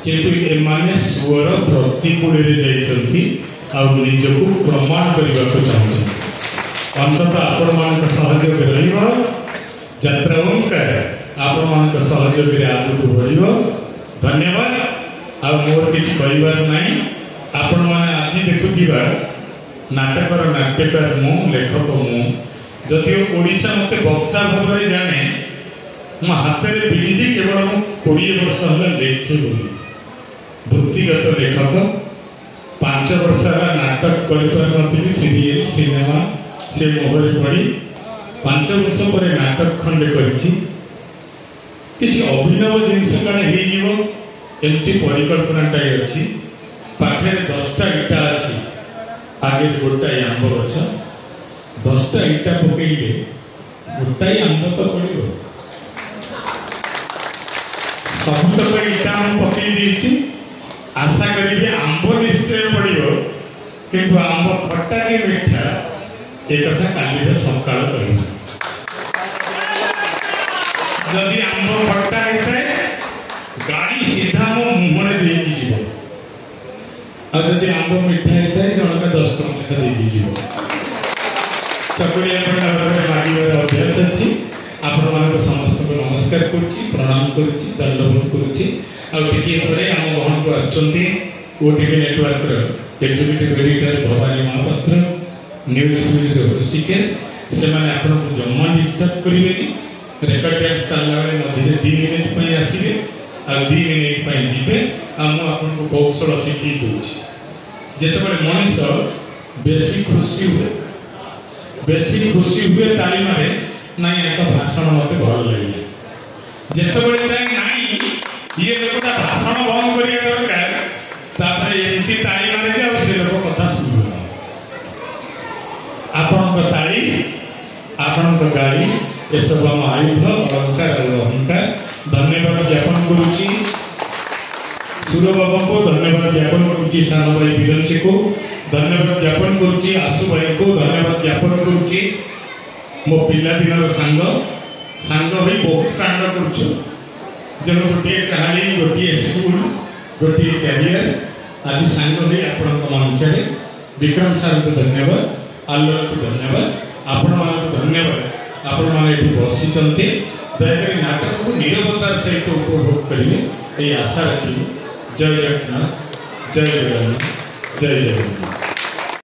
किंतु एमाने स्वर प्रतिकूल निजक प्रमाण करने को चाहते अंततः आपण मान सहयोग यात्रा आपण मान सहयोग आगे बढ़ धन्यवाद। आ मोर किसी कहबार ना आपण मैंने आज देखुवा नाटकर नाट्यकार मु लेखक मु जदिव ओडिशा मत वक्ता भाव में जाने मो हाथ में बिंदी केवल 20 वर्ष लेखे बोली वृत्तिगत लेखक 5 वर्ष नाटक कर सीरियल सिनेमा से मोहरे पड़ी 5 वर्ष पर नाटक खंडे किसी अभिनव जिनस कौन एमती परिकल्पनाटा अच्छी पाखे 10टा इटा अच्छी आगे गोटाए आंब गछ 10टा इटा पकईले गोटाए आंब तो पड़ो सबतक इटा पकई देती आशा करी आंब निश्चय पड़ो किंतु आंब खट्टा कि मीठा एक कथा काली सकाल कह जदि आंब खट्टा होता है गाड़ी सीधा मो मुहरे देकी जीव आदि आंब मीठा होता है जनक 10 टଙ୍କା देकी जीव चकुलिया मागिबार अभ्यास अच्छी आपण मान समस्त को नमस्कार करुच्ची प्रणाम करुच्ची दंडवत करुच्ची आगे आम गहन को आसुँच OTV network executive editor Bhabani Mohapatra news bureau Rishikesh से जमा डिस्टर्ब करेंगे रेकर्ड टाइम्स चलना बेले मझे 2 मिनिट आसवे आ 2 मिनिट जीवे आपको कौशल शिखी दूसरी जिते मनीष बेसी खुशी हुए तालीम ना भाषण मत भल लगे जिते जाए ना ये लोकटा भाषण बंद करवा दरकार एमती तालीम से लोक कथा शुणु आपण ताली आपण गाड़ी ये सब आम आयुध अलंकार अहंकार धन्यवाद ज्ञापन करुच्ची सुर बाबा को धन्यवाद ज्ञापन करुच्ची सान भाई विरंची को धन्यवाद ज्ञापन करुच्ची आशु भाई को धन्यवाद ज्ञापन करुच्ची मो पिला दिन सांग भाई बहुत कांड करुछु जन गोटे कहानी गोटे स्कूल गोटे कैरियर आज सांग भाई आपण मंच विक्रम सार को धन्यवाद आलोक को धन्यवाद आपण मान धन्यवाद आपण माने बसी दयाकोरी नाटक को निरवतार सहित उपभोग करेंगे ये आशा रखी। जय जगन्नाथ, जय जगन्नाथ, जय जगन्नाथ।